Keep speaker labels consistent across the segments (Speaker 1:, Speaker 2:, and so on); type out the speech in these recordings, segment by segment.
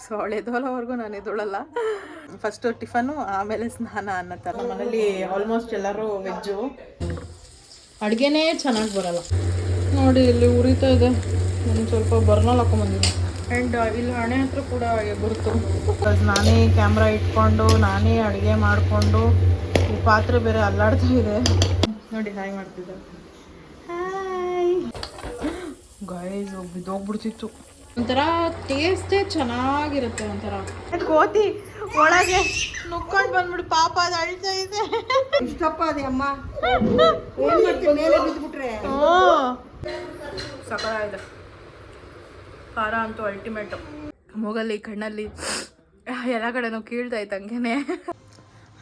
Speaker 1: So ಅವಳು ಎದ್ದೋಲವರೆಗೂ ನಾನು ಎದ್ದೋಳಲ್ಲ. First tiffin ಆಮೇಲೆ ಸ್ನಾನ ಅನ್ನೋ ಥರ. ಮನೇಲಿ ಆಲ್ಮೋಸ್ಟ್ ಎಲ್ಲರೂ ವೆಜ್ಜು. ಅಡುಗೆನೇ ಚೆನ್ನಾಗಿ ಬರಲ್ಲ ನೋಡಿ. ಇಲ್ಲಿ ಉರಿತಾ ಇದೆ. ನಾನು ಸ್ವಲ್ಪ ಬರ್ನಲ್ ಹಾಕೊಂಡ್ಬಂದಿದ್ದೀನಿ. ಆ್ಯಂಡ್ ಇಲ್ಲಿ ಹಣೆ ಹತ್ರ ಕೂಡ ಗುರುತು. ನಾನೇ ಕ್ಯಾಮ್ರಾ ಇಟ್ಕೊಂಡು ನಾನೇ ಅಡುಗೆ ಮಾಡಿಕೊಂಡು ಈ ಪಾತ್ರೆ ಬೇರೆ ಅಲ್ಲಾಡ್ತಾ ಇದೆ ನೋಡಿ. ಹಾಯ್ ಮಾಡ್ತಿದ್ದಾರೆ. ಹಾಯ್ ಗೈಸ್, ಬಿದ್ದೋಗ್ಬಿಡ್ತಿತ್ತು. ಒಂಥರ ಟೇಸ್ಟೇ ಚೆನ್ನಾಗಿರುತ್ತೆ. ಒಂಥರ ಕೋತಿ ಒಳಗೆ ನುಕ್ಕೊಂಡು ಬಂದ್ಬಿಟ್ಟು ಪಾಪ ಅದು ಅಳ್ತಾ ಇದೆ.
Speaker 2: ಇಷ್ಟಪ್ಪ ಅದೇ ಅಮ್ಮ ಮೇಲೆ ಬಿದ್ದುಬಿಟ್ರೆ
Speaker 1: ಸಕಲಾಗಿದೆ. ಖಾರ ಅಂತೂ ಅಲ್ಟಿಮೇಟು. ಮೂಗಲ್ಲಿ ಕಣ್ಣಲ್ಲಿ ಎಲ್ಲ ಕಡೆನೂ ಕೀಳ್ತಾ ಇತ್ತು ಹಂಗೇನೆ.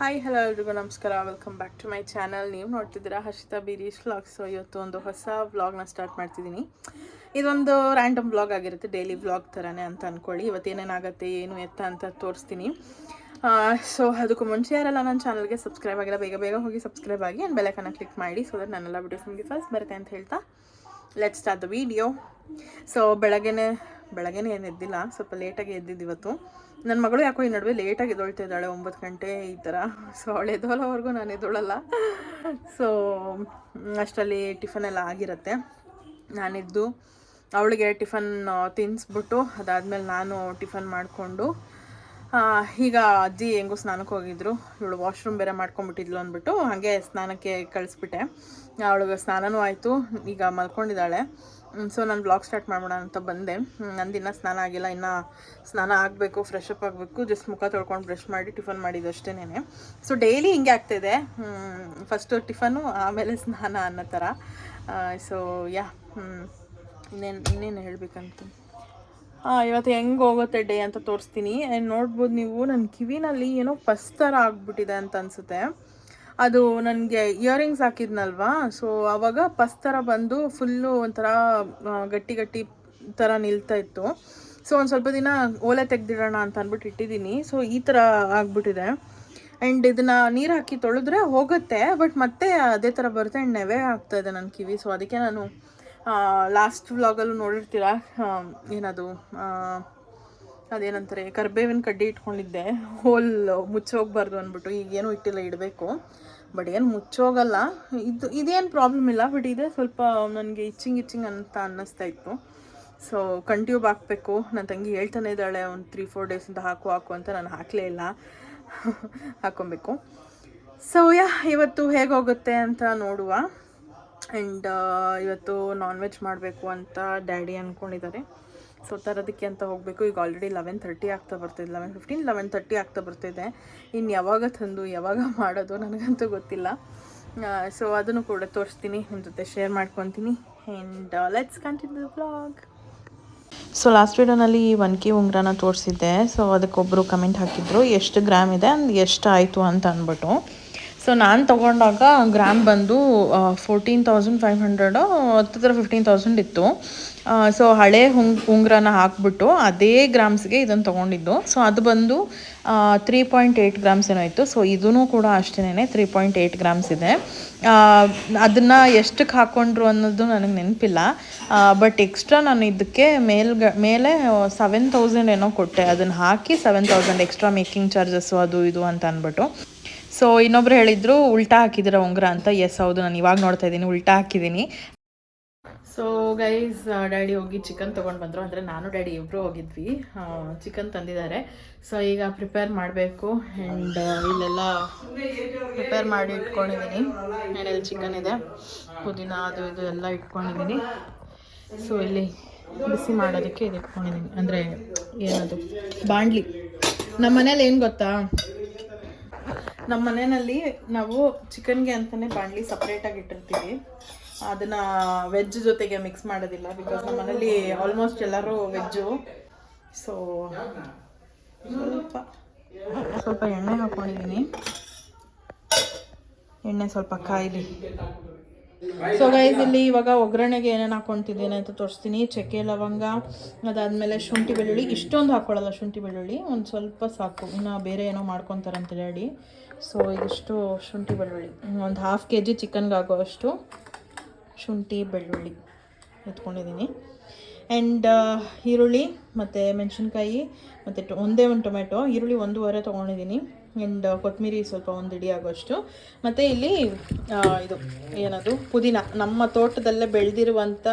Speaker 1: ಹಾಯ್ ಹಲೋ ಎಲ್ರಿಗೂ ನಮಸ್ಕಾರ, welcome back to my channel. ನೀವು ನೋಡ್ತಿದ್ದೀರಾ ಹರ್ಷಿತಾ ಬೀರೀಶ್ ವ್ಲಾಗ್ಸ್. ಇವತ್ತು ಒಂದು ಹೊಸ ವ್ಲಾಗ್ನ ಸ್ಟಾರ್ಟ್ ಮಾಡ್ತಿದ್ದೀನಿ. ಇದೊಂದು ರ್ಯಾಂಡಮ್ ವ್ಲಾಗ್ ಆಗಿರುತ್ತೆ, ಡೈಲಿ ವ್ಲಾಗ್ ಥರನೇ ಅಂತ ಅಂದ್ಕೊಳ್ಳಿ. ಇವತ್ತೇನೇನಾಗುತ್ತೆ ಏನು ಎತ್ತ ಅಂತ ತೋರಿಸ್ತೀನಿ. ಸೊ ಅದಕ್ಕೂ ಮುಂಚೆ ಯಾರೆಲ್ಲ ನನ್ನ ಚಾನಲ್ಗೆ ಸಬ್ಸ್ಕ್ರೈಬ್ ಆಗಿಲ್ಲ ಬೇಗ ಬೇಗ ಹೋಗಿ ಸಬ್ಸ್ಕ್ರೈಬ್ ಆಗಿ ಆ್ಯಂಡ್ ಬೆಲೈಕನ್ನ ಕ್ಲಿಕ್ ಮಾಡಿ, ಸೊ ದಟ್ ನನ್ನೆಲ್ಲ ವಿಡಿಯೋಸ್ ನಿಮಗೆ ಫಸ್ಟ್ ಬರುತ್ತೆ ಅಂತ ಹೇಳ್ತಾ let's start the video. So ಬೆಳಗ್ಗೆನೇ ಏನು ಎದ್ದಿಲ್ಲ, ಸ್ವಲ್ಪ ಲೇಟಾಗಿ ಎದ್ದಿದ್ದು ಇವತ್ತು. ನನ್ನ ಮಗಳು ಯಾಕೋ ಈ ನಡುವೆ ಲೇಟಾಗಿ ಎದ್ದೊಳ್ತಾ ಇದ್ದಾಳೆ, 9 ಗಂಟೆ ಈ ಥರ. ಸೊ ಅವಳು ಎದ್ದೋಲವರೆಗೂ ನಾನು ಎದ್ದೋಳಲ್ಲ. ಸೊ ಅಷ್ಟರಲ್ಲಿ ಟಿಫನ್ ಎಲ್ಲ ಆಗಿರುತ್ತೆ. ನಾನಿದ್ದು ಅವಳಿಗೆ ಟಿಫನ್ ತಿನ್ನಿಸ್ಬಿಟ್ಟು ಅದಾದಮೇಲೆ ನಾನು ಟಿಫನ್ ಮಾಡಿಕೊಂಡು ಈಗ ಅಜ್ಜಿ ಹೆಂಗೂ ಸ್ನಾನಕ್ಕೆ ಹೋಗಿದ್ರು. ಇವಳು ವಾಶ್ರೂಮ್ ಬೇರೆ ಮಾಡ್ಕೊಂಡ್ಬಿಟ್ಟಿದ್ಲು ಅಂದ್ಬಿಟ್ಟು ಹಾಗೆ ಸ್ನಾನಕ್ಕೆ ಕಳಿಸ್ಬಿಟ್ಟೆ. ಅವಳಿಗೆ ಸ್ನಾನನೂ ಆಯಿತು, ಈಗ ಮಲ್ಕೊಂಡಿದ್ದಾಳೆ. ಸೊ ನಾನು ಬ್ಲಾಗ್ ಸ್ಟಾರ್ಟ್ ಮಾಡೋಣ ಅಂತ ಬಂದೆ. ನಂದಿನ್ನ ಸ್ನಾನ ಆಗಿಲ್ಲ, ಇನ್ನು ಸ್ನಾನ ಆಗಬೇಕು, ಫ್ರೆಶ್ ಅಪ್ ಆಗಬೇಕು. ಜಸ್ಟ್ ಮುಖ ತೊಳ್ಕೊಂಡು ಬ್ರಷ್ ಮಾಡಿ ಟಿಫನ್ ಮಾಡಿದ್ದು ಅಷ್ಟೇನೆ. ಸೊ ಡೈಲಿ ಹಿಂಗೆ ಆಗ್ತಾಯಿದೆ, ಫಸ್ಟು ಟಿಫನು ಆಮೇಲೆ ಸ್ನಾನ ಅನ್ನೋ ಥರ. ಸೊ ಇನ್ನೇನು ಹೇಳಬೇಕಂತ ಇವತ್ತು ಹೆಂಗೆ ಹೋಗುತ್ತೆ ಡೇ ಅಂತ ತೋರಿಸ್ತೀನಿ. ನೋಡ್ಬೋದು ನೀವು, ನನ್ನ ಕಿವಿನಲ್ಲಿ ಏನೋ ಪಸ್ ಥರ ಆಗ್ಬಿಟ್ಟಿದೆ ಅಂತ ಅನಿಸುತ್ತೆ. ಅದು ನನಗೆ ಇಯರಿಂಗ್ಸ್ ಹಾಕಿದ್ನಲ್ವಾ, ಸೊ ಆವಾಗ ಪಸ್ ಥರ ಬಂದು ಫುಲ್ಲು ಒಂಥರ ಗಟ್ಟಿ ಗಟ್ಟಿ ಥರ ನಿಲ್ತಾ ಇತ್ತು. ಸೊ ಒಂದು ಸ್ವಲ್ಪ ದಿನ ಓಲೆ ತೆಗ್ದಿಡೋಣ ಅಂತ ಅಂದ್ಬಿಟ್ಟು ಇಟ್ಟಿದ್ದೀನಿ. ಸೊ ಈ ಥರ ಆಗ್ಬಿಟ್ಟಿದೆ. ಆ್ಯಂಡ್ ಇದನ್ನು ನೀರು ಹಾಕಿ ತೊಳೆದ್ರೆ ಹೋಗುತ್ತೆ, ಬಟ್ ಮತ್ತೆ ಅದೇ ಥರ ಬರುತ್ತೆ. ಆ್ಯಂಡ್ ನೆವೆ ಆಗ್ತಾಯಿದೆ ನನ್ನ ಕಿವಿ. ಸೊ ಅದಕ್ಕೆ ನಾನು ಲಾಸ್ಟ್ ವ್ಲಾಗಲ್ಲೂ ನೋಡಿರ್ತೀರ, ಏನದು ಅದೇನಂತಾರೆ, ಕರ್ಬೇವಿನ ಕಡ್ಡಿ ಇಟ್ಕೊಂಡಿದ್ದೆ, ಹೋಲ್ ಮುಚ್ಚೋಗ್ಬಾರ್ದು ಅಂದ್ಬಿಟ್ಟು. ಈಗೇನು ಇಟ್ಟಿಲ್ಲ, ಇಡಬೇಕು. ಬಟ್ ಏನು ಮುಚ್ಚೋಗಲ್ಲ, ಇದೇನು ಪ್ರಾಬ್ಲಮ್ ಇಲ್ಲ. ಬಟ್ ಇದೇ ಸ್ವಲ್ಪ ನನಗೆ ಇಚ್ಚಿಂಗ್ ಅಂತ ಅನ್ನಿಸ್ತಾ ಇತ್ತು. ಸೊ ಕಂಟ್ಯೂಬ್ ಹಾಕಬೇಕು. ನನ್ನ ತಂಗಿ ಹೇಳ್ತಾನೆ ಇದ್ದಾಳೆ ಒಂದು 3-4 ಡೇಸಿಂದ ಹಾಕು ಅಂತ. ನಾನು ಹಾಕಲೇ ಇಲ್ಲ, ಹಾಕ್ಕೊಬೇಕು. ಸೊ ಇವತ್ತು ಹೇಗೆ ಹೋಗುತ್ತೆ ಅಂತ ನೋಡುವ. ಆ್ಯಂಡ್ ಇವತ್ತು ನಾನ್ ವೆಜ್ ಮಾಡಬೇಕು ಅಂತ ಡ್ಯಾಡಿ ಅಂದ್ಕೊಂಡಿದ್ದಾರೆ. ಸೊ ತರೋದಕ್ಕೆ ಅಂತ ಹೋಗಬೇಕು. ಈಗ ಆಲ್ರೆಡಿ 11:30 ಆಗ್ತಾ ಬರ್ತಿದೆ, 11:15, 11:30 ಆಗ್ತಾ ಬರ್ತಿದೆ. ಇನ್ನು ಯಾವಾಗ ತಂದು ಯಾವಾಗ ಮಾಡೋದು ನನಗಂತೂ ಗೊತ್ತಿಲ್ಲ. ಸೊ ಅದನ್ನು ಕೂಡ ತೋರಿಸ್ತೀನಿ, ನಿಮ್ಮ ಜೊತೆ ಶೇರ್ ಮಾಡ್ಕೊತೀನಿ. And let's continue the vlog. So last ವಿಡಿಯೋನಲ್ಲಿ 1K ಉಂಗ್ರನ ತೋರಿಸಿದ್ದೆ. ಸೊ ಅದಕ್ಕೊಬ್ಬರು ಕಮೆಂಟ್ ಹಾಕಿದ್ರು ಎಷ್ಟು ಗ್ರಾಮ್ ಇದೆ ಅಂದ್ ಎಷ್ಟು ಆಯಿತು ಅಂತ ಅಂದ್ಬಿಟ್ಟು. ಸೊ ನಾನು ತೊಗೊಂಡಾಗ ಗ್ರಾಮ್ ಬಂದು 14,500 ಹತ್ತಿರ 15,000 ಇತ್ತು. ಸೊ ಹಳೆ ಉಂಗ್ರನ ಹಾಕ್ಬಿಟ್ಟು ಅದೇ ಗ್ರಾಮ್ಸ್ಗೆ ಇದನ್ನು ತೊಗೊಂಡಿದ್ದು. ಸೊ ಅದು ಬಂದು 3.8 ಗ್ರಾಮ್ಸ್ ಏನೋ ಇತ್ತು. ಸೊ ಇದೂ ಕೂಡ ಅಷ್ಟೇನೆ 3.8 ಗ್ರಾಮ್ಸ್ ಇದೆ. ಅದನ್ನು ಎಷ್ಟಕ್ಕೆ ಹಾಕ್ಕೊಂಡ್ರು ಅನ್ನೋದು ನನಗೆ ನೆನಪಿಲ್ಲ. ಬಟ್ ಎಕ್ಸ್ಟ್ರಾ ನಾನು ಇದಕ್ಕೆ ಮೇಲೆ 7,000 ಏನೋ ಕೊಟ್ಟೆ. ಅದನ್ನು ಹಾಕಿ 7,000 ಎಕ್ಸ್ಟ್ರಾ ಮೇಕಿಂಗ್ ಚಾರ್ಜಸ್ಸು ಅದು ಇದು ಅಂತ ಅಂದ್ಬಿಟ್ಟು. ಸೊ ಇನ್ನೊಬ್ರು ಹೇಳಿದ್ರು ಉಲ್ಟಾ ಹಾಕಿದ್ದೀರ ಉಂಗ್ರ ಅಂತ. ಎಸ್ ಹೌದು, ನಾನು ಇವಾಗ ನೋಡ್ತಾ ಇದ್ದೀನಿ, ಉಲ್ಟಾ ಹಾಕಿದ್ದೀನಿ. ಸೊ ಗೈಸ್, ಡ್ಯಾಡಿ ಹೋಗಿ ಚಿಕನ್ ತೊಗೊಂಡು ಬಂದರು. ಅಂದರೆ ನಾನು ಡ್ಯಾಡಿ ಇಬ್ಬರು ಹೋಗಿದ್ವಿ. ಚಿಕನ್ ತಂದಿದ್ದಾರೆ. ಸೊ ಈಗ ಪ್ರಿಪೇರ್ ಮಾಡಬೇಕು. ಆ್ಯಂಡ್ ಇಲ್ಲೆಲ್ಲ ಪ್ರಿಪೇರ್ ಮಾಡಿ ಇಟ್ಕೊಂಡಿದ್ದೀನಿ. ಎಣ್ಣೆಲಿ ಚಿಕನ್ ಇದೆ, ಪುದೀನ ಅದು ಇದು ಎಲ್ಲ ಇಟ್ಕೊಂಡಿದ್ದೀನಿ. ಸೊ ಇಲ್ಲಿ ಬಿಸಿ ಮಾಡೋದಕ್ಕೆ ಇದು ಇಟ್ಕೊಂಡಿದ್ದೀನಿ. ಅಂದರೆ ಏನದು ಬಾಣಲಿ. ನಮ್ಮ ಮನೇಲಿ ಏನು ಗೊತ್ತಾ, ನಮ್ಮ ಮನೆಯಲ್ಲಿ ನಾವು ಚಿಕನ್ಗೆ ಅಂತಲೇ ಬಾಣಲಿ ಸಪ್ರೇಟಾಗಿ ಇಟ್ಟಿರ್ತೀವಿ. ಅದನ್ನು ವೆಜ್ ಜೊತೆಗೆ ಮಿಕ್ಸ್ ಮಾಡೋದಿಲ್ಲ. ಬಿಕಾಸ್ ನಮ್ಮ ಮನೇಲಿ ಆಲ್ಮೋಸ್ಟ್ ಎಲ್ಲರೂ ವೆಜ್ಜು. ಸೊ ಸ್ವಲ್ಪ ಎಣ್ಣೆ ಹಾಕ್ಕೊಂಡಿದ್ದೀನಿ. ಎಣ್ಣೆ ಸ್ವಲ್ಪ ಕಾಯಿಲಿ. ಸೊ ಗೈಸ್, ಇಲ್ಲಿ ಇವಾಗ ಒಗ್ಗರಣೆಗೆ ಏನೇನು ಹಾಕ್ಕೊತಿದ್ದೀನಿ ಅಂತ ತೋರಿಸ್ತೀನಿ. ಚಕ್ಕೆ ಲವಂಗ, ಅದಾದಮೇಲೆ ಶುಂಠಿ ಬೆಳ್ಳುಳ್ಳಿ. ಇಷ್ಟೊಂದು ಹಾಕ್ಕೊಳ್ಳಲ್ಲ ಶುಂಠಿ ಬೆಳ್ಳುಳ್ಳಿ, ಒಂದು ಸ್ವಲ್ಪ ಸಾಕು. ಇನ್ನು ಬೇರೆ ಏನೋ ಮಾಡ್ಕೊತಾರಂತೆ ಡ್ಯಾಡಿ. ಸೊ ಇದಿಷ್ಟು ಶುಂಠಿ ಬೆಳ್ಳುಳ್ಳಿ, ಒಂದು 1/2 kg ಚಿಕನ್ಗೆ ಆಗೋಷ್ಟು ಶುಂಠಿ ಬೆಳ್ಳುಳ್ಳಿ ಎತ್ಕೊಂಡಿದ್ದೀನಿ. ಆ್ಯಂಡ್ ಈರುಳ್ಳಿ ಮತ್ತು ಮೆಣಸಿನ್ಕಾಯಿ ಮತ್ತು ಒಂದೇ ಒಂದು ಟೊಮೆಟೊ, ಈರುಳ್ಳಿ 1.5 ತೊಗೊಂಡಿದ್ದೀನಿ. ಆ್ಯಂಡ್ ಕೊತ್ತಂಬರಿ ಸ್ವಲ್ಪ 1 ಹಿಡಿ ಆಗೋಷ್ಟು. ಮತ್ತು ಇಲ್ಲಿ ಇದು ಏನದು ಪುದೀನ, ನಮ್ಮ ತೋಟದಲ್ಲೇ ಬೆಳೆದಿರುವಂಥ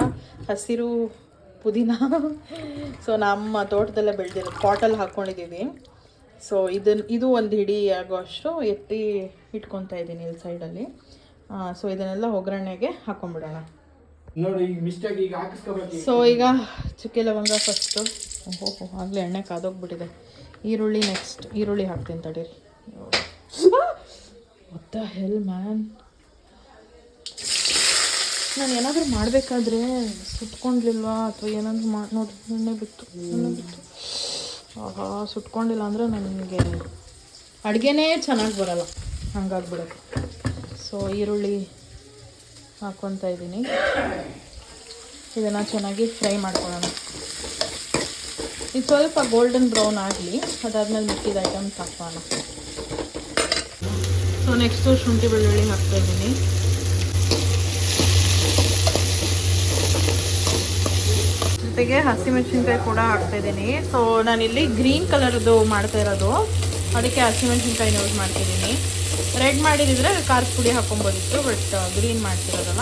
Speaker 1: ಹಸಿರು ಪುದೀನ. ಸೊ ನಮ್ಮ ತೋಟದಲ್ಲೇ ಬೆಳೆದಿರೋ ಪಾಟಲ್ಲಿ ಹಾಕ್ಕೊಂಡಿದ್ದೀವಿ. ಸೊ ಇದು 1 ಹಿಡಿ ಆಗೋಷ್ಟು ಎತ್ತಿ ಇಟ್ಕೊತಾ ಇದ್ದೀನಿ ಇಲ್ಲಿ ಸೈಡಲ್ಲಿ. ಸೊ ಇದನ್ನೆಲ್ಲ ಒಗ್ಗರಣೆಗೆ ಹಾಕೊಂಡ್ಬಿಡೋಣ
Speaker 3: ನೋಡಿ. ಮಿಸ್ಟೇಕ್ ಈಗ ಹಾಕಿಸ್ಕೋಬೇಕು.
Speaker 1: ಸೊ ಈಗ ಚಕ್ಕೆ ಲವಂಗ ಫಸ್ಟು. ಓಹೋ ಆಗಲೇ ಎಣ್ಣೆ ಕಾದೋಗ್ಬಿಟ್ಟಿದೆ. ಈರುಳ್ಳಿ ನೆಕ್ಸ್ಟ್, ಈರುಳ್ಳಿ ಹಾಕ್ತೀನಿ ತಡೀರಿ. ವಾಟ್ ದ ಹೆಲ್ ಮ್ಯಾನ್, ನಾನು ಏನಾದರೂ ಮಾಡಬೇಕಾದ್ರೆ ಸುಟ್ಕೊಂಡಿಲ್ವಾ ಅಥವಾ ಏನಾದರೂ ನೋಡಿ ಎಣ್ಣೆ ಬಿತ್ತು. ಆಹಾ, ಸುಟ್ಕೊಂಡಿಲ್ಲ ಅಂದರೆ ನನಗೆ ಅಡುಗೆನೇ ಚೆನ್ನಾಗಿ ಬರಲ್ಲ, ಹಂಗಾಗ್ಬಿಡುತ್ತೆ. ಸೊ ಈರುಳ್ಳಿ ಹಾಕ್ಕೊತಾ ಇದ್ದೀನಿ. ಇದನ್ನು ಚೆನ್ನಾಗಿ ಫ್ರೈ ಮಾಡ್ಕೊಳ್ಳೋಣ. ಇದು ಸ್ವಲ್ಪ ಗೋಲ್ಡನ್ ಬ್ರೌನ್ ಆಗಲಿ, ಅದಾದಮೇಲೆ ಮಿಕ್ಕಿದ ಐಟಮ್ಸ್ ಹಾಕೋಣ. ಸೊ ನೆಕ್ಸ್ಟು ಶುಂಠಿ ಬೆಳ್ಳುಳ್ಳಿ ಹಾಕ್ತಾಯಿದ್ದೀನಿ. ಜೊತೆಗೆ ಹಸಿಮೆಣಸಿನ್ಕಾಯಿ ಕೂಡ ಹಾಕ್ತಾಯಿದ್ದೀನಿ. ಸೊ ನಾನಿಲ್ಲಿ ಗ್ರೀನ್ ಕಲರ್ದು ಮಾಡ್ತಾ ಇರೋದು, ಅದಕ್ಕೆ ಹಸಿಮೆಣಸಿನ್ಕಾಯಿನ ಯೂಸ್ ಮಾಡ್ತಿದ್ದೀನಿ. ರೆಡ್ ಮಾಡಿದಿದ್ರೆ ಖಾರದ ಪುಡಿ ಹಾಕೊಬೋದಿತ್ತು, ಬಟ್ ಗ್ರೀನ್ ಮಾಡ್ತಿರೋದಲ್ಲ.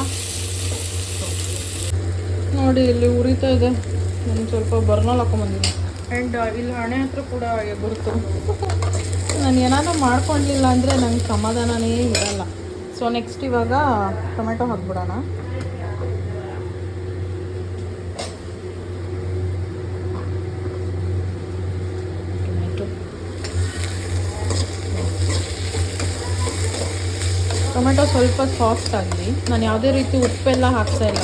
Speaker 1: ನೋಡಿ ಇಲ್ಲಿ ಉರಿತಾ ಇದೆ. ನಾನು ಸ್ವಲ್ಪ ಬರ್ನಲ್ ಹಾಕೊಂಬಂದಿದ್ದೀನಿ. ಆ್ಯಂಡ್ ಇಲ್ಲಿ ಹಣೆ ಹತ್ರ ಕೂಡ ಬರುತ್ತು. ನಾನು ಏನಾದರೂ ಮಾಡ್ಕೊಂಡಿಲ್ಲ ಅಂದರೆ ನಂಗೆ ಸಮಾಧಾನನೇ ಇರಲ್ಲ. ಸೊ ನೆಕ್ಸ್ಟ್ ಇವಾಗ ಟೊಮೆಟೊ ಹಾಕ್ಬಿಡೋಣ. ಟೊಮೆಟೊ ಸ್ವಲ್ಪ ಸಾಫ್ಟ್ ಆಗಲಿ. ನಾನು ಯಾವುದೇ ರೀತಿ ಉಪ್ಪೆಲ್ಲ ಹಾಕ್ತಾ ಇಲ್ಲ.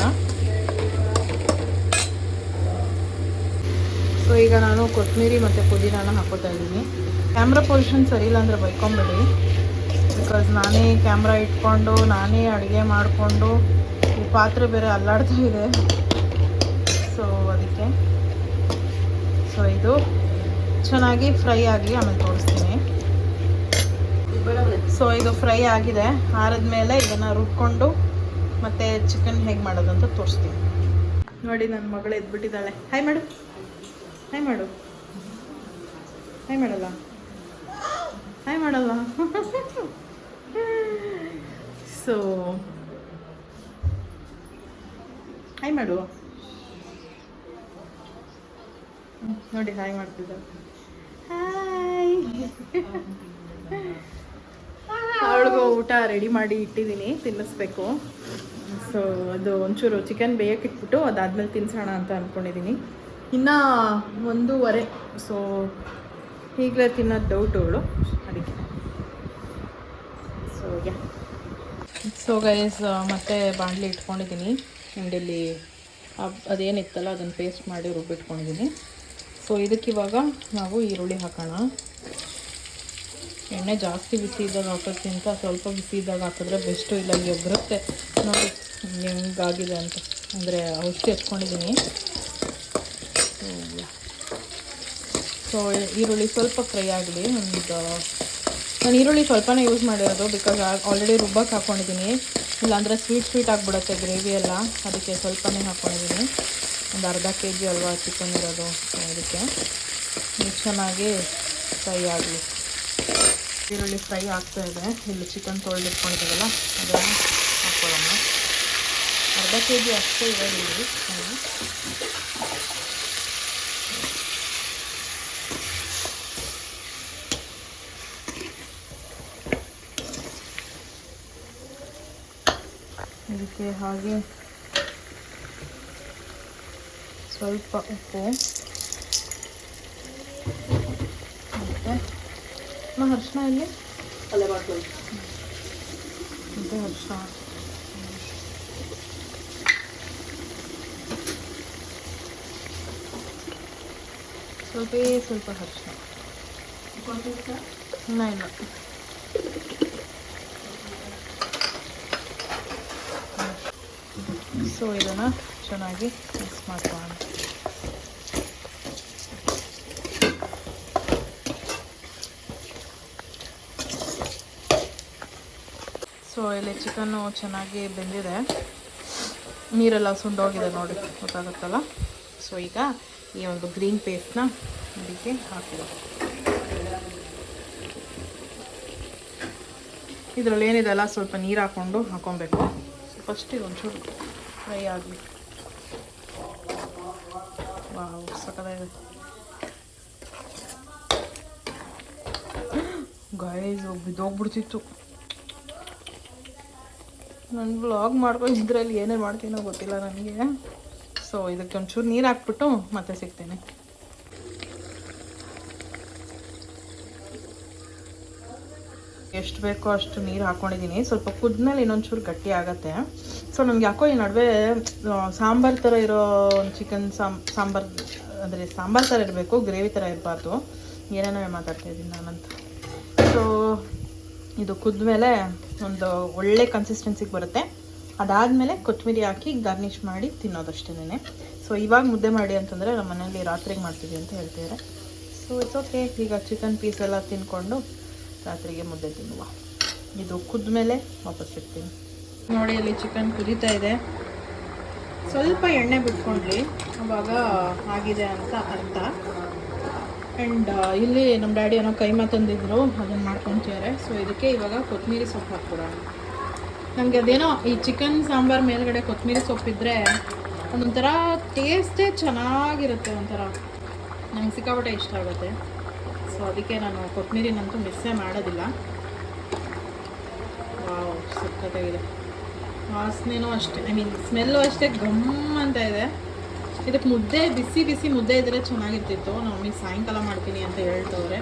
Speaker 1: ಸೊ ಈಗ ನಾನು ಕೊತ್ತಂಬರಿ ಮತ್ತು ಪುದೀನಾನ ಹಾಕೋತಾ ಇದ್ದೀನಿ. ಕ್ಯಾಮ್ರಾ ಪೊಸಿಷನ್ ಸರಿ ಇಲ್ಲ ಅಂದರೆ ಬೈಕೊಂಬಿಡಿ. ಬಿಕಾಸ್ ನಾನೇ ಕ್ಯಾಮ್ರಾ ಇಟ್ಕೊಂಡು ನಾನೇ ಅಡುಗೆ ಮಾಡಿಕೊಂಡು ಈ ಪಾತ್ರೆ ಬೇರೆ ಅಲ್ಲಾಡ್ತಾ ಇದೆ. ಸೊ ಅದಕ್ಕೆ ಸೊ ಇದು ಚೆನ್ನಾಗಿ ಫ್ರೈ ಆಗಲಿ, ಆಮೇಲೆ ತೋರಿಸ್ತೀನಿ. ಸೊ ಇದು ಫ್ರೈ ಆಗಿದೆ. ಆರಿದ್ಮೇಲೆ ಇದನ್ನು ರುಬ್ಕೊಂಡು ಮತ್ತು ಚಿಕನ್ ಹೇಗೆ ಮಾಡೋದು ಅಂತ ತೋರಿಸ್ತೀನಿ. ನೋಡಿ ನನ್ನ ಮಗಳು ಎದ್ಬಿಟ್ಟಿದ್ದಾಳೆ. ಹಾಯ್ ಮಾಡು, ಹಾಯ್ ಮಾಡು. ಹಾಯ್ ಮಾಡಲ್ಲ, ಹಾಯ್ ಮಾಡಲ್ಲ. ಸೊ ಹಾಯ್ ಮಾಡು. ನೋಡಿ ಹಾಯ್ ಮಾಡ್ತಿದ್ದಾಳೆ. ಹಾಯ್. ಅವಳಿಗೂ ಊಟ ರೆಡಿ ಮಾಡಿ ಇಟ್ಟಿದ್ದೀನಿ, ತಿನ್ನಿಸ್ಬೇಕು. ಸೊ ಅದು ಒಂಚೂರು ಚಿಕನ್ ಬೇಯಕ್ಕೆ ಇಟ್ಬಿಟ್ಟು ಅದಾದ್ಮೇಲೆ ತಿನ್ಸೋಣ ಅಂತ ಅಂದ್ಕೊಂಡಿದ್ದೀನಿ. ಇನ್ನು 1:15. ಸೊ ಈಗಲೇ ತಿನ್ನೋದು ಡೌಟು ಅವಳು, ಅದಕ್ಕೆ. ಸೊ ಗೈಸ್ ಮತ್ತೆ ಬಾಣಲಿ ಇಟ್ಕೊಂಡಿದ್ದೀನಿ. ಆ್ಯಂಡ್ ಇಲ್ಲಿ ಅದೇನಿತ್ತಲ್ಲ ಅದನ್ನು ಪೇಸ್ಟ್ ಮಾಡಿ ರುಬ್ಬಿಟ್ಕೊಂಡಿದ್ದೀನಿ. ಸೊ ಇದಕ್ಕಿವಾಗ ನಾವು ಈರುಳ್ಳಿ ಹಾಕೋಣ. ಎಣ್ಣೆ ಜಾಸ್ತಿ ಬಿಸಿ ಇದ್ದಾಗ ಹಾಕೋಕ್ಕಿಂತ ಸ್ವಲ್ಪ ಬಿಸಿ ಇದ್ದಾಗ ಹಾಕಿದ್ರೆ ಬೆಸ್ಟು. ಇಲ್ಲ ಬರುತ್ತೆ ನೋಡಿ ಹೆಂಗಾಗಿದೆ ಅಂತ. ಅಂದರೆ ಔಷಧಿ ಎತ್ಕೊಂಡಿದ್ದೀನಿ. ಸೊ ಈರುಳ್ಳಿ ಸ್ವಲ್ಪ ಫ್ರೈ ಆಗಲಿ. ನಾನು ಈರುಳ್ಳಿ ಸ್ವಲ್ಪನೇ ಯೂಸ್ ಮಾಡಿರೋದು, ಬಿಕಾಸ್ ಆಲ್ರೆಡಿ ರುಬ್ಬಕ್ಕೆ ಹಾಕ್ಕೊಂಡಿದ್ದೀನಿ. ಇಲ್ಲಾಂದರೆ ಸ್ವೀಟ್ ಆಗಿಬಿಡುತ್ತೆ ಗ್ರೇವಿ ಎಲ್ಲ, ಅದಕ್ಕೆ ಸ್ವಲ್ಪನೇ ಹಾಕ್ಕೊಂಡಿದ್ದೀನಿ. ಒಂದು ಅರ್ಧ kg ಅಲ್ವಾ ಚಿಕನ್ ಇರೋದು, ಸೊ ಅದಕ್ಕೆ ಚೆನ್ನಾಗಿ ಫ್ರೈ ಆಗಲಿ. ಈರುಳ್ಳಿ ಫ್ರೈ ಆಗ್ತಾ ಇದೆ. ಇಲ್ಲಿ ಚಿಕನ್ ತೊಳೆದಿಟ್ಕೊಂಡಿದ್ದೀವಲ್ಲ ಅದನ್ನು ಹಾಕ್ಕೊಳ್ಳೋಣ. ಅರ್ಧ kg ಅಷ್ಟೇ ಇರೋದಿಲ್ಲ. ಇದಕ್ಕೆ ಹಾಗೆ ಸ್ವಲ್ಪ ಉಪ್ಪು ಮತ್ತು ಅರಿಶಿನ ಇಲ್ಲಿ ಅಲ್ಲೇ ಮಾಡ್ಕೊಳ್ಳಿ. ಮತ್ತು ಅರಿಶಿನ ಸ್ವಲ್ಪ ಅರಿಶಿನ ಇಲ್ಲ. ಸೊ ಇದನ್ನು ಚೆನ್ನಾಗಿ ಮಿಕ್ಸ್ ಮಾಡ್ಕೊಳ್ಳೋಣ. ಸೊ ಇಲ್ಲಿ ಚಿಕನ್ನು ಚೆನ್ನಾಗಿ ಬೆಂದಿದೆ, ನೀರೆಲ್ಲ ಸುಂಡೋಗಿದೆ ನೋಡಿ, ಗೊತ್ತಾಗುತ್ತಲ್ಲ. ಸೊ ಈಗ ಈ ಒಂದು ಗ್ರೀನ್ ಪೇಸ್ಟ್ನ ಅದಕ್ಕೆ ಹಾಕಿದೆ. ಇದರಲ್ಲಿ ಏನಿದೆಲ್ಲ ಸ್ವಲ್ಪ ನೀರು ಹಾಕ್ಕೊಂಡು ಹಾಕೊಬೇಕು. ಸೊ ಫಸ್ಟ್ ಇದೊಂಚೂರು ಫ್ರೈ ಆಗಲಿ. ವಾವ್, ಸಕ್ಕತ್ತಾಗಿದೆ ಗೈಸ್. ಬಿದ್ದೋಗ್ಬಿಡ್ತಿತ್ತು. ನಾನು ವ್ಲಾಗ್ ಮಾಡ್ಕೊಂಡು ಇದರಲ್ಲಿ ಏನೇ ಮಾಡ್ತೀನೋ ಗೊತ್ತಿಲ್ಲ ನನಗೆ. ಸೊ ಇದಕ್ಕೆ ಒಂಚೂರು ನೀರು ಹಾಕ್ಬಿಟ್ಟು ಮತ್ತೆ ಸಿಗ್ತೇನೆ. ಎಷ್ಟು ಬೇಕೋ ಅಷ್ಟು ನೀರು ಹಾಕ್ಕೊಂಡಿದ್ದೀನಿ. ಸ್ವಲ್ಪ ಕುದ್ಮೇಲೆ ಇನ್ನೊಂಚೂರು ಗಟ್ಟಿ ಆಗುತ್ತೆ. ಸೊ ನನಗೆ ಯಾಕೋ ಈ ನಡುವೆ ಸಾಂಬಾರು ಥರ ಇರೋ ಚಿಕನ್ ಸಾಂಬಾರು ಅಂದರೆ ಸಾಂಬಾರು ಥರ ಇರಬೇಕು, ಗ್ರೇವಿ ಥರ ಇರಬಾರ್ದು. ಏನೇನೋ ಮಾತಾಡ್ತಾ ಇದ್ದೀನಿ ನಾನಂತ. ಸೊ ಇದು ಕುದ್ಮೇಲೆ ಒಂದು ಒಳ್ಳೆ ಕನ್ಸಿಸ್ಟೆನ್ಸಿಗೆ ಬರುತ್ತೆ. ಅದಾದಮೇಲೆ ಕೊತ್ತಂಬರಿ ಹಾಕಿ ಗಾರ್ನಿಷ್ ಮಾಡಿ ತಿನ್ನೋದಷ್ಟೇನೆ. ಸೊ ಇವಾಗ ಮುದ್ದೆ ಮಾಡಿ ಅಂತಂದರೆ ನಮ್ಮ ಮನೇಲಿ ರಾತ್ರಿಗೆ ಮಾಡ್ತೀವಿ ಅಂತ ಹೇಳ್ತಿದ್ದಾರೆ. So it's okay. ಈಗ ಚಿಕನ್ ಪೀಸ್ ಎಲ್ಲ ತಿನ್ಕೊಂಡು ರಾತ್ರಿಗೆ ಮುದ್ದೆ ತಿನ್ನುವ. ಇದು ಕುದ್ಮೇಲೆ ವಾಪಸ್ ಸಿಗ್ತೀನಿ. ನೋಡಿ, ಅಲ್ಲಿ ಚಿಕನ್ ಕುದೀತಾ ಇದೆ. ಸ್ವಲ್ಪ ಎಣ್ಣೆ ಬಿಟ್ಕೊಂಡ್ಲಿ, ಅವಾಗ ಆಗಿದೆ ಅಂತ ಅರ್ಥ. ಆ್ಯಂಡ್ ಇಲ್ಲಿ ನಮ್ಮ ಡ್ಯಾಡಿ ಏನೋ ಕೈಮಾ ತಂದಿದ್ರು, ಅದನ್ನು ಮಾಡ್ಕೊತಿದ್ದಾರೆ. ಸೊ ಇದಕ್ಕೆ ಇವಾಗ ಕೊತ್ತಂಬರಿ ಸೊಪ್ಪು ಹಾಕ್ಬಿಡೋಣ. ನನಗೆ ಅದೇನೋ ಈ ಚಿಕನ್ ಸಾಂಬಾರು ಮೇಲ್ಗಡೆ ಕೊತ್ತಂಬರಿ ಸೊಪ್ಪಿದ್ರೆ ಅದೊಂಥರ ಟೇಸ್ಟೇ ಚೆನ್ನಾಗಿರುತ್ತೆ. ಒಂಥರ ನಂಗೆ ಸಿಕ್ಕಾಪಟ್ಟೆ ಇಷ್ಟ ಆಗುತ್ತೆ. ಸೊ ಅದಕ್ಕೆ ನಾನು ಕೊತ್ತಂಬರಿನಂತೂ ಮಿಸ್ಸೇ ಮಾಡೋದಿಲ್ಲ. ವಾವ್, ಸಕ್ಕತ್ತಾಗಿದೆ. ವಾಸನೆನೂ ಅಷ್ಟೇ, ಐ ಮೀನ್ ಸ್ಮೆಲ್ಲು ಅಷ್ಟೇ ಗಮ್ ಅಂತ ಇದೆ. ಇದಕ್ಕೆ ಮುದ್ದೆ, ಬಿಸಿ ಬಿಸಿ ಮುದ್ದೆ ಇದ್ದರೆ ಚೆನ್ನಾಗಿರ್ತಿತ್ತು. ನಮ್ಮ ಮಮ್ಮಿ ಸಾಯಂಕಾಲ ಮಾಡ್ತೀನಿ ಅಂತ ಹೇಳ್ತವ್ರೆ.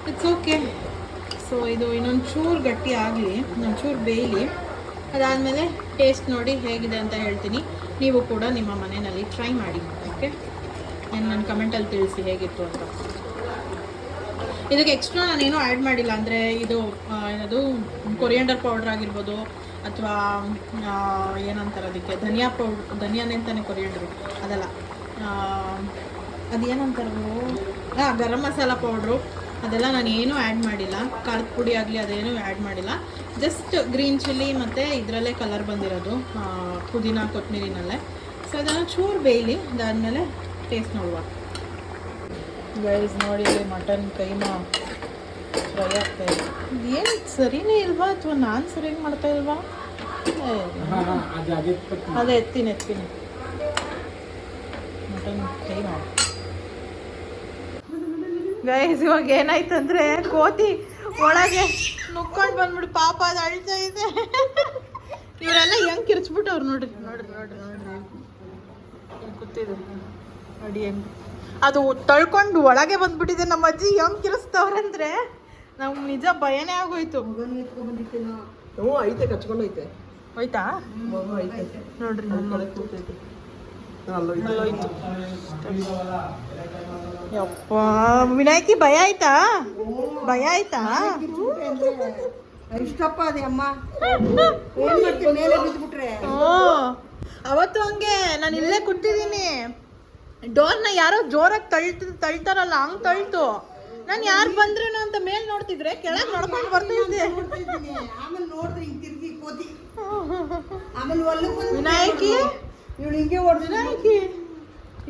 Speaker 1: It's okay. ಸೊ ಇದು ಇನ್ನೊಂಚೂರು ಗಟ್ಟಿ ಆಗಲಿ, ಇನ್ನೊಂಚೂರು ಬೇಯಲಿ. ಅದಾದಮೇಲೆ ಟೇಸ್ಟ್ ನೋಡಿ ಹೇಗಿದೆ ಅಂತ ಹೇಳ್ತೀನಿ. ನೀವು ಕೂಡ ನಿಮ್ಮ ಮನೆಯಲ್ಲಿ ಟ್ರೈ ಮಾಡಿ. ಓಕೆ, ನನ್ನ ಕಮೆಂಟಲ್ಲಿ ತಿಳಿಸಿ ಹೇಗಿತ್ತು ಅಂತ. ಇದಕ್ಕೆ ಎಕ್ಸ್ಟ್ರಾ ನಾನೇನೂ ಆ್ಯಡ್ ಮಾಡಿಲ್ಲ. ಅಂದರೆ ಇದು ಏನದು ಕೊರಿಯಂಡರ್ ಪೌಡ್ರ್ ಆಗಿರ್ಬೋದು, ಅಥವಾ ಏನಂತಾರೆ ಅದಕ್ಕೆ ಧನಿಯಾನೇ ಅಂತಾನೆ ಕೊರಿಯಂಡ್ರು, ಅದಲ್ಲ, ಅದೇನಂತಾರೆ ಗರಂ ಮಸಾಲ ಪೌಡ್ರು, ಅದೆಲ್ಲ ನಾನು ಏನೂ ಆ್ಯಡ್ ಮಾಡಿಲ್ಲ. ಖಾರದ ಪುಡಿ ಆಗಲಿ ಅದೇನೂ ಆ್ಯಡ್ ಮಾಡಿಲ್ಲ. ಜಸ್ಟ್ ಗ್ರೀನ್ ಚಿಲ್ಲಿ ಮತ್ತು ಇದರಲ್ಲೇ ಕಲರ್ ಬಂದಿರೋದು, ಪುದೀನ ಕೊತ್ತಂಬರಿನಲ್ಲೇ. ಸೊ ಅದನ್ನು ಚೂರು ಬೇಯಲಿ, ಅದಾದಮೇಲೆ ಟೇಸ್ಟ್ ನೋಡುವ. ಗೈಸ್ ನೋಡಿ, ಮಟನ್ ಕೈಮಾ ಫ್ರೈ ಆಗ್ತಾಯಿದೆ. ಏನು ಸರಿನೇ ಇಲ್ವಾ, ಅಥವಾ ನಾನು ಸರಿಯಾಗಿ ಮಾಡ್ತಾ ಇಲ್ವಾ? ಅದೇ ಎತ್ತೀನಿ ಮಟನ್ ಕೈಮಾ. ಗೈಸ್ ಇವಾಗ ಏನಾಯ್ತಂದ್ರೆ, ಕೋತಿ ಒಳಗೆ ನುಕ್ಕೊಂಡು ಬಂದ್ಬಿಟ್ಟು ಪಾಪ ಅದು ಅಳ್ತಾ ಇದೆ. ಇವರೆಲ್ಲ ಹೆಂಗೆ ಕಿರ್ಚ್ಬಿಟ್ಟವ್ರು ನೋಡ್ರಿ ಕೂತಿದೆ ನೋಡಿ. ಹೆಂಗೆ ಅದು ತಳ್ಕೊಂಡು ಒಳಗೆ ಬಂದ್ಬಿಟ್ಟಿದೆ. ನಮ್ಮ ಅಜ್ಜಿ ಹೆಂಗೆ ಕಿರಿಸ್ತವ್ರಂದ್ರೆ ನಮ್ಗೆ ನಿಜ ಭಯನೇ ಆಗೋಯ್ತು.
Speaker 2: ಐತೆ, ಕಚ್ಕೊಂಡು ಐತೆ.
Speaker 1: ಹೋಯ್ತಾ ನೋಡ್ರಿ, ಯಪ್ಪ ವಿನಾಯಕಿ ಭಯ ಆಯ್ತಾ?
Speaker 2: ಇಷ್ಟಪ್ಪ ಅದೇ ಅಮ್ಮ. ಏನ್ ಮಾಡ್ತೀನಿ, ಮೇಲೆ ಬಿದ್ದುಬಿಟ್ರೆ.
Speaker 1: ಅವತ್ತು ಹಂಗೆ ನಾನು ಇಲ್ಲೇ ಕೂತಿದ್ದೀನಿ. ಡೋರ್ನ ಯಾರೋ ಜೋರಾಗಿ ತಳ್ತಾರಲ್ಲ, ಹಂಗ್ ತಳ್ತು. ನಾನು ಯಾರು ಬಂದ್ರೇನೋ ಅಂತ ಮೇಲ್ ನೋಡ್ತಿದ್ರೆ ಕೆಳಗೆ ನೋಡ್ಕೊಂಡು ಬರ್ತಾ ಇದ್ದೆ.
Speaker 2: ಆಮೇಲೆ ನೋಡಿದ್ರೆ ಹಿಂಗ್ ತಿರ್ಗಿ ಕೋತಿ. ಆಮೇಲೆ ಒಳ್ಳೆ
Speaker 1: ವಿನಾಯಕಿ
Speaker 2: ಇವಳು ಹಿಂಗೆ ಹೊಡೆದ.
Speaker 1: ವಿನಾಯಕಿ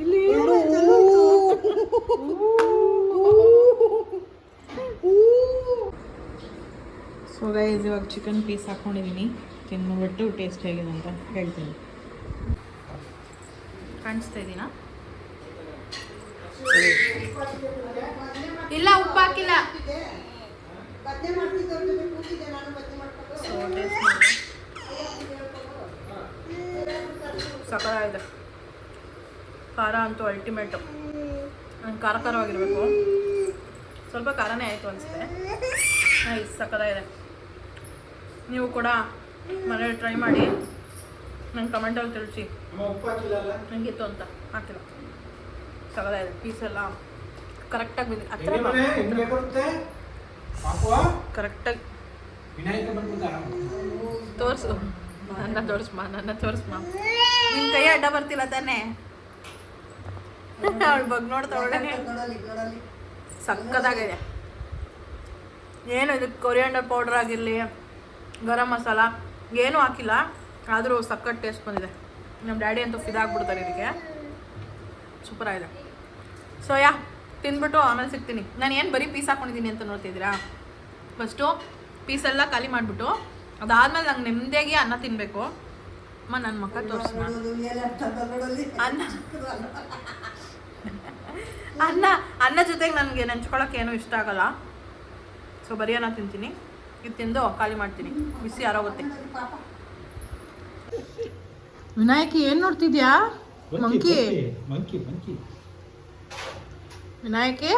Speaker 1: ಇಲ್ಲಿ ಸೊ ಗೈಸ್ ಇವಾಗ ಚಿಕನ್ ಪೀಸ್ ಹಾಕ್ಕೊಂಡಿದ್ದೀನಿ. ತಿಂದ್ಬಿಟ್ಟು ಟೇಸ್ಟ್ ಹೇಗಿದೆ ಅಂತ ಹೇಳ್ತೀನಿ. ಕಾಣಿಸ್ತಾ ಇದ್ದೀನಾ? ಇಲ್ಲ, ಉಪ್ಪು ಹಾಕಿಲ್ಲ. ಸೊ ಟೇಸ್ಟ್ ಮಾಡಿ. ಸಕ್ಕತ್ತಾಗಿದೆ. ಖಾರ ಅಂತೂ ಅಲ್ಟಿಮೇಟು. ನಂಗೆ ಖಾರವಾಗಿರಬೇಕು. ಸ್ವಲ್ಪ ಖಾರನೇ ಆಯಿತು ಅನಿಸುತ್ತೆ. ನೈಸ್, ಸಕ್ಕತ್ತಾಗಿದೆ. ನೀವು ಕೂಡ ಮನೇಲಿ ಟ್ರೈ ಮಾಡಿ, ನಂಗೆ ಕಮೆಂಟಲ್ಲಿ ತಿಳಿಸಿ ಹೆಂಗಿತ್ತು ಅಂತ. ಹಾಕಿಲ್ಲ, ಸಕ್ಕತ್ತಾಗಿದೆ. ಪೀಸೆಲ್ಲ ಕರೆಕ್ಟಾಗಿ ಬಿದ್ದು ಹತ್ರ ಕರೆಕ್ಟಾಗಿ ತೋರಿಸು. ನನ್ನ ತೋರಿಸ್ಮಾ. ನಿನ್ನ ಕೈ ಅಡ್ಡ ಬರ್ತಿಲ್ಲ ತಾನೇ? ಅವಳು ಬಗ್ಗೆ ನೋಡ್ತಾ ಒಳ್ಳೆ ಸಕ್ಕತ್ತಾಗಿದೆ. ಏನು ಇದಕ್ಕೆ ಕೊರಿಯಂಡರ್ ಪೌಡರ್ ಆಗಿರಲಿ, ಗರಂ ಮಸಾಲ ಏನೂ ಹಾಕಿಲ್ಲ, ಆದರೂ ಸಕ್ಕತ್ ಟೇಸ್ಟ್ ಬಂದಿದೆ. ನಮ್ಮ ಡ್ಯಾಡಿ ಅಂತೂ ಫಿದಾಗ್ಬಿಡ್ತಾರೆ ಇದಕ್ಕೆ. ಸೂಪರ್ ಆಗಿದೆ. ಸೊ ಯಾ ತಿಂದ್ಬಿಟ್ಟು ಆಮೇಲೆ ಸಿಗ್ತೀನಿ. ನಾನು ಏನು ಬರೀ ಪೀಸ್ ಹಾಕೊಂಡಿದ್ದೀನಿ ಅಂತ ನೋಡ್ತಿದ್ದೀರಾ? ಫಸ್ಟು ಪೀಸೆಲ್ಲ ಖಾಲಿ ಮಾಡಿಬಿಟ್ಟು ಅದಾದಮೇಲೆ ನಂಗೆ ನೆಮ್ಮದಿಯಾಗಿ ಅನ್ನ ತಿನ್ನಬೇಕು. ನನ್ನ ಮಕ್ಕ ತೋರಿಸೋಣ. ಅನ್ನ ಅನ್ನ ಅನ್ನ ಜೊತೆಗೆ ನನಗೆ ನೆಂಚ್ಕೊಳಕ್ಕೆ ಏನೂ ಇಷ್ಟ ಆಗಲ್ಲ. ಸೊ ಬರೀ ಅನ್ನ ತಿಂತೀನಿ. ಇದು ತಿಂದು ಖಾಲಿ ಮಾಡ್ತೀನಿ, ಬಿಸಿ ಯಾರೋಗುತ್ತೆ. ವಿನಾಯಕಿ ಏನು ನೋಡ್ತಿದ್ಯಾ? Monkey ವಿನಾಯಕಿ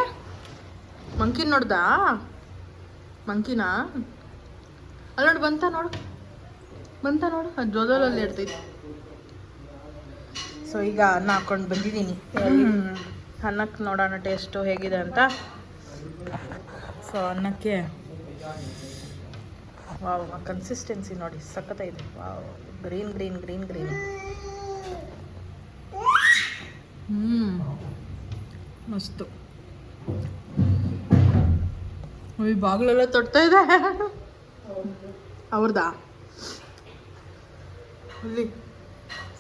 Speaker 1: monkey ನೋಡ್ದಾ? ಮಂಕಿನ ಅಲ್ಲಿ ನೋಡಿ ಬಂತ ನೋಡು ಅದು ಜೋದಲಲ್ಲಿ ಇಡ್ತೈತಿ. ಸೊ ಈಗ ಅನ್ನ ಹಾಕೊಂಡು ಬಂದಿದ್ದೀನಿ. ಅನ್ನಕ್ಕೆ ನೋಡೋಣ ಟೇಸ್ಟು ಹೇಗಿದೆ ಅಂತ. ಸೊ ಅನ್ನಕ್ಕೆ ವಾವ್, ಕನ್ಸಿಸ್ಟೆನ್ಸಿ ನೋಡಿ ಸಖತ್ತಾಗಿದೆ. ವಾವ್, ಗ್ರೀನ್ ಮಸ್ತು. ಈ ಬಾಗಿಲೆಲ್ಲ ತೊಡ್ತಾ ಇದೆ. ಅವ್ರದಾ? ಇಲ್ಲಿ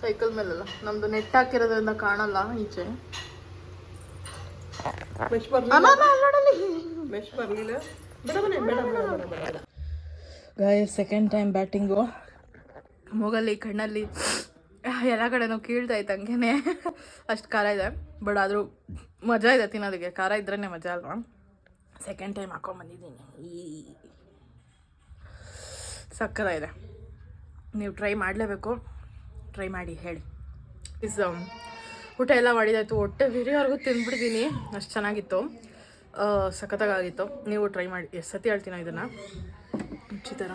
Speaker 1: ಸೈಕಲ್ ಮೇಲೆಲ್ಲ ನಮ್ದು ನೆಟ್ ಹಾಕಿರೋದ್ರಿಂದ ಕಾಣಲ್ಲ ಈಚೆ. ಗಾಯಸ್ ಸೆಕೆಂಡ್ ಟೈಮ್ ಬ್ಯಾಟಿಂಗು. ಮೂಗಲ್ಲಿ ಕಣ್ಣಲ್ಲಿ ಎಲ್ಲ ಕಡೆನೂ ಕೀಳ್ತಾ ಇತ್ತು ಹಂಗೇನೆ. ಅಷ್ಟು ಖಾರ ಇದೆ. ಬಟ್ ಆದರೂ ಮಜಾ ಇದೆ ತಿನ್ನೋದಕ್ಕೆ. ಖಾರ ಇದ್ರೇ ಮಜಾ ಅಲ್ವಾ? ಸೆಕೆಂಡ್ ಟೈಮ್ ಹಾಕೊಂಡ್ಬಂದಿದ್ದೀನಿ. ಸಕ್ಕತ್ತಾಗಿದೆ. ನೀವು ಟ್ರೈ ಮಾಡಲೇಬೇಕು. ಟ್ರೈ ಮಾಡಿ ಹೇಳಿ. ಊಟ ಎಲ್ಲ ಮಾಡಿದಾಯ್ತು. ಹೊಟ್ಟೆ ಬಿರಿಯವರೆಗೂ ತಿಂದ್ಬಿಟ್ಟಿದ್ದೀನಿ. ಅಷ್ಟು ಚೆನ್ನಾಗಿತ್ತು, ಸಖತ್ತಾಗಿತ್ತು. ನೀವು ಟ್ರೈ ಮಾಡಿ. ಎಷ್ಟು ಸತಿ ಹೇಳ್ತೀನೋ ಇದನ್ನು ಈ ಥರ.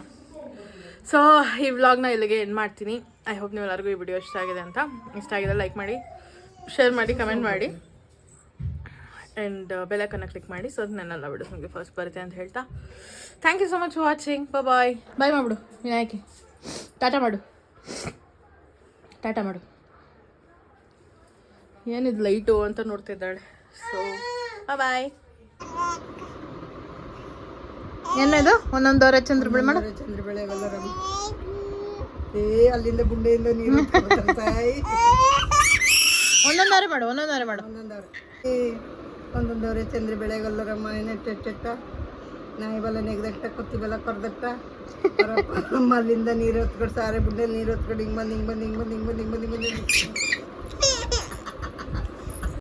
Speaker 1: ಸೊ ಈ ವ್ಲಾಗ್ನ ಇಲ್ಲಿಗೆ ಎಂಡ್ ಮಾಡ್ತೀನಿ. ಐ ಹೋಪ್ ನೀವೆಲ್ಲರಿಗೂ ಈ ವಿಡಿಯೋ ಇಷ್ಟ ಆಗಿದೆ ಅಂತ. ಇಷ್ಟ ಆಗಿದೆ ಲೈಕ್ ಮಾಡಿ, ಶೇರ್ ಮಾಡಿ, ಕಮೆಂಟ್ ಮಾಡಿ ಆ್ಯಂಡ್ ಬೆಲ್ಲೈಕನ್ನ ಕ್ಲಿಕ್ ಮಾಡಿ. ಸೊ ನನ್ನೆಲ್ಲ ವಿಡಿಯೋಸ್ ನಿಮಗೆ ಫಸ್ಟ್ ಬರುತ್ತೆ ಅಂತ ಹೇಳ್ತಾ thank you so much for watching. Bye ಮಾಡಿಬಿಡು ವಿನಾಯಕಿ. ಟಾಟಾ ಮಾಡು. ಏನಿದು ಲೈಟು ಅಂತ ನೋಡ್ತಿದ್ದಾಳೆ. So bye. ಏನಿದು ಒಂದೊಂದವರೆ ಚಂದ್ರಬೇಳೆ ಮಾಡು.
Speaker 2: ಚಂದ್ರಬೇಳೆ ಗಲ್ಲರಮ್ಮ. ಅಲ್ಲಿಂದ ಗುಂಡೆಯಿಂದ ನೀರು
Speaker 1: ಒಂದೊಂದವರೆ ಮಾಡು.
Speaker 2: ಒಂದೊಂದವರೆ ಚಂದ್ರಬೇಳೆ ಗಲ್ಲರಮ್ಮ. ನೆಟ್ಟೆಟ್ಟ ನಾಯಿ ಬಲ ನೆಗ್ದಟ್ಟ, ಕೊತ್ತಿ ಬಲ ಕೊರ್ದಟ್ಟ, ಅಲ್ಲಿಂದ ನೀರು ಹೊತ್ಕೊಂಡು ಸಾರೆ ಬುಡ್ಡೆಯಲ್ಲಿ ನೀರು ಹೊತ್ಕೊಂಡು ಹಿಂಗೆ ಬಂದು